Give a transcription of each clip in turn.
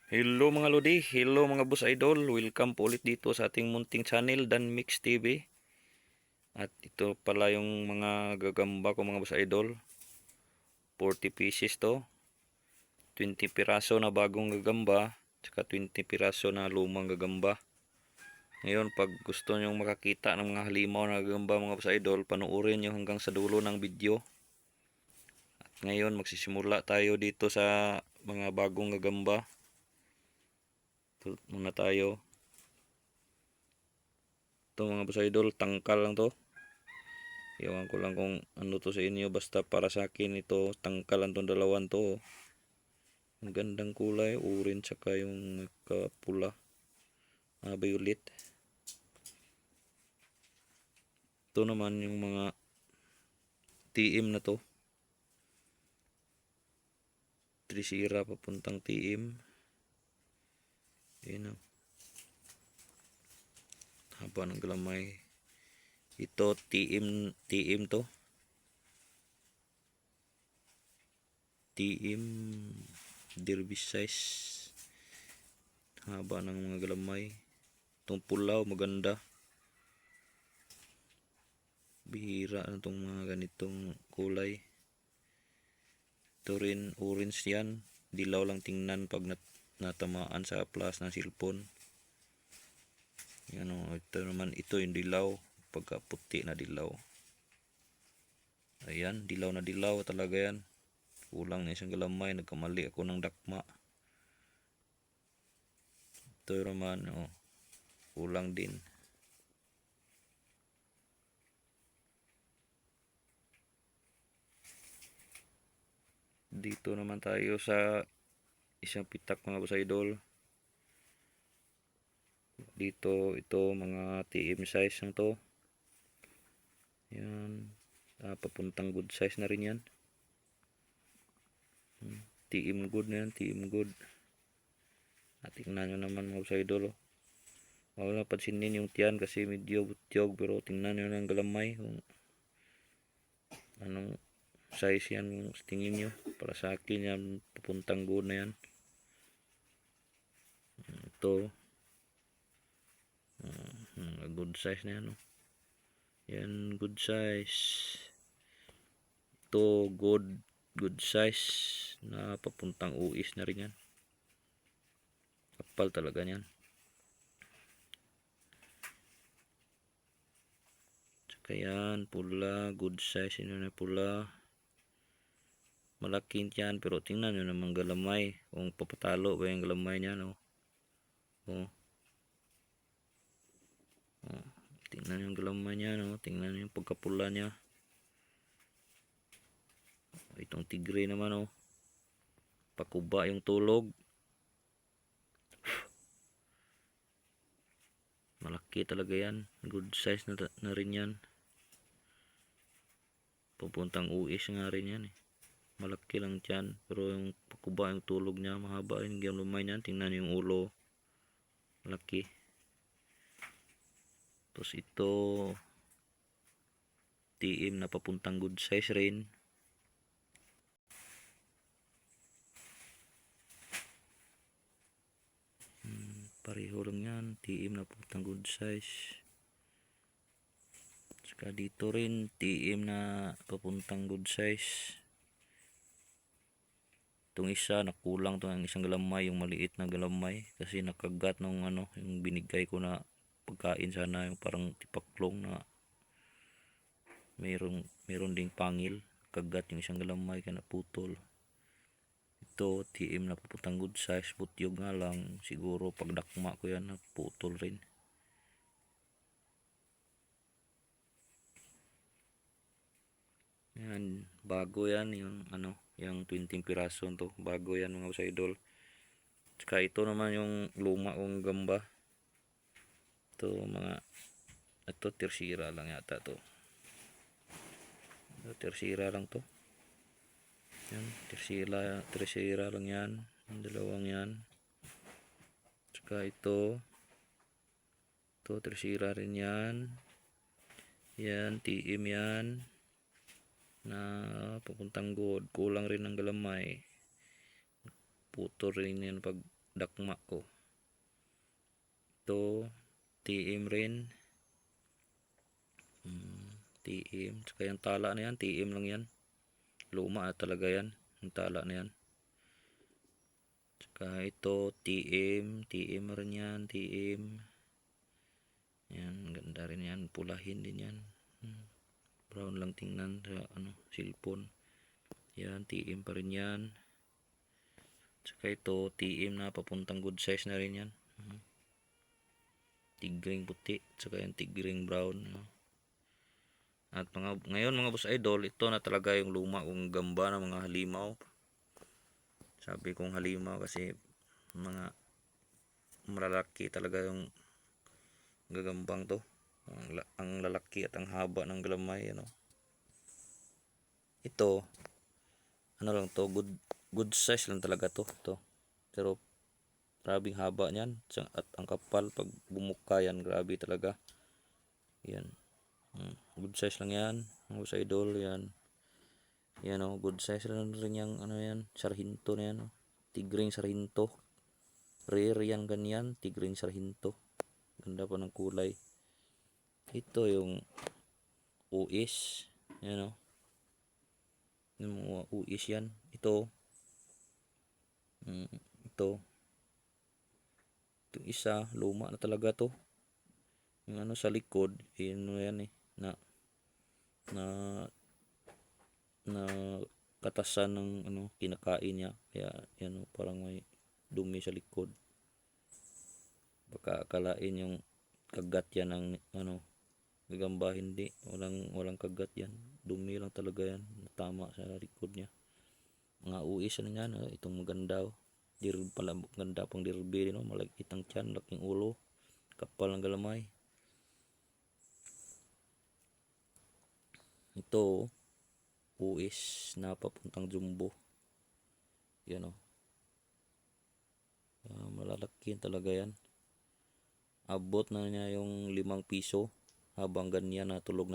Hello mga Lodi, hello mga boss idol, welcome po ulit dito sa ating munting channel Dan Mix TV. At ito pala yung mga gagamba ko mga boss idol, 40 pieces to, 20 piraso na bagong gagamba, tsaka 20 piraso na lumang gagamba. Ngayon pag gusto nyo makakita ng mga halimaw na gagamba mga boss idol, panuorin nyo hanggang sa dulo ng video. At ngayon magsisimula tayo dito sa mga bagong gagamba. Ito muna tayo. Ito mga boss idol, tangkal lang to. Iwan ko lang kung ano to sa inyo, basta para sa akin ito tangkal lang tong dalawan to. Ang gandang kulay, orange saka yung pula, violet. Ito naman yung mga TM na to, Trisira papuntang TM. Ayan o, haba ng galamay. Ito TM to, TM derby size, haba ng mga galamay. Itong pulaw maganda, bihira na itong mga ganitong kulay. Ito rin orange yan, dilaw lang tingnan pag natamaan sa flash ng cellphone. Yan o, ito naman, ito yung dilaw, pagka puti na dilaw. Ayan, dilaw na dilaw talaga yan. Kulang na isang galamay, nagkamali ako ng dakma. Ito naman o, kulang din. Dito naman tayo sa isang pitak mga boss idol. Dito ito mga TM size lang to. Yan, papuntang good size na rin yan. TM good na yan, TM good. At tingnan nyo naman mga boss idol. Huwag na pansinin yung tiyan kasi medyo butyog, pero tingnan nyo ng galamay kung anong size yan yung tingin nyo. Para sa akin yan, papuntang good na yan. Ito good size na yan, no? Yan, good size. Ito good size na papuntang uis na rin yan. Kapal talaga yan. Tsaka yan, pula, good size. Yun na pula, malaki yan, pero tingnan nyo naman galamay, kung papatalo ba yung galamay niya, no? Tingnan yung galamay niya, no? Tingnan yung pagkapula niya. Itong tigre naman, oh, pakuba yung tulog, malaki talaga yan, good size na rin yan. Papuntang uis nga rin yan, eh. Malaki lang dyan, pero yung pakuba yung tulog niya, mahaba yung galamay niyan. Tingnan yung ulo, malaki. Tapos ito TM na papuntang good size rin. Pareho lang yan, TM na papuntang good size. Saka dito rin TM na papuntang good size. Itong isa nakulang to, ang isang galamay, yung maliit na galamay, kasi nakagat nung ano, yung binigay ko na pagkain sana, yung parang tipaklong na meron ding pangil, kagat yung isang galamay kaya naputol. Ito TM na papuntang good size, butyog nga lang, siguro pag dakma ko yan naputol rin. Yan, bago yan, yung ano, yung 20 piraso to, bago yan mga boss idol. Tsaka ito naman yung luma kong gamba. Ito mga, ito tersira lang yata to. Ito tersira lang to. Yan, tersira lang yan, yung dalawang yan. Tsaka ito tersira rin yan. Yan, TM yan na papuntang good, kulang rin ng galamay, puto rin yan pag dakma ko. Ito, TM rin. TM. Tsaka yung tala na yan, TM lang yan. Luma na talaga yan. Yung tala na yan. Tsaka ito, TM rin yan, TM. Yan, ganda rin yan. Pulahin din yan. Brown lang tingnan sa cellphone. Yan, TM pa rin yan. Tsaka ito, TM na papuntang good size na rin yan. Tigring puti, tsaka yung tigring brown. At ngayon mga boss idol, ito na talaga yung luma kong gamba ng mga halimaw. Sabi kong halimaw kasi mga malalaki talaga yung gagambang to. Ang lalaki at ang haba ng galamay, Ito, lang to, good size lang talaga to. Pero grabing haba niyan at ang kapal pag bumuka yan, grabe talaga. Yan. Good size lang yan, mga boss idol, yan. Yan good size lang rin yung yan, sarhinto na yan, tigring sarhinto. Rare yan ganyan, tigring sarhinto. Ganda pa ng kulay. Ito yung uis, yan yung mga uis yan. Ito isa, luma na talaga to. Yung sa likod, yan na katasan ng kinakain niya, kaya yan parang may dumi sa likod. Baka akalain yung kagat yan ng gagamba, hindi, walang kagat yan, dumi lang talaga yan, tama sa likod niya. Mga uis na yan, itong maganda, pala ganda pang dirbe, malagkit ang tiyan, laking ulo, kapal ng galamay. Ito uis na papuntang jumbo, yan malalaki talaga yan. Abot na niya yung 5 piso habang ganyan na tulog.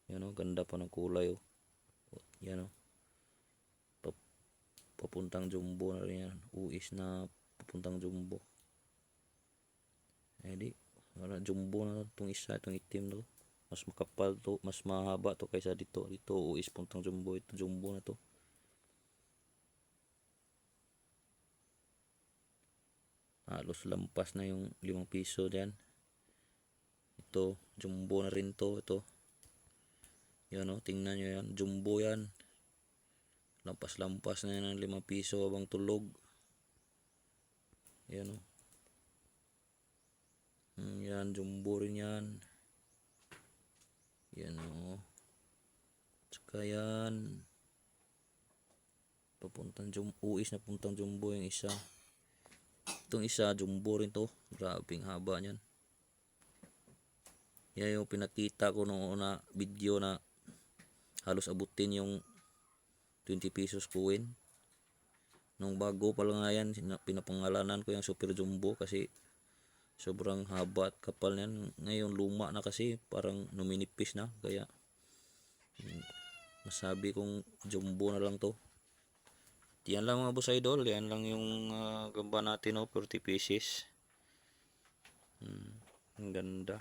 Yan ganda pa ng kulay yan papuntang jumbo na rin yan. Uis na papuntang jumbo. Di wala, jumbo na itong isa, itong itim to. Mas makapal to, mas mahaba to kaysa dito. Uis puntang jumbo, ito jumbo na to. Halos lampas na yung 5 piso dyan. Ito, jumbo na rin to. Ito. Yan tingnan nyo yan. Jumbo yan. Lampas-lampas na yan ng 5 piso habang tulog. Yan yan, jumbo rin yan. Yan Tsaka yan. Uis na puntang jumbo yung isa. Itong isa, jumbo rin to. Grabing haba niyan. Yan yung pinakita ko noong una video na halos abutin yung 20 pesos coin. Nung bago pa lang nga yan, pinapangalanan ko yung super jumbo kasi sobrang haba at kapal niyan. Ngayon luma na kasi, parang numinipis na, kaya masabi kong jumbo na lang to. Yan lang mga boss idol, yan lang yung gamba natin 40 pieces. Ang ganda.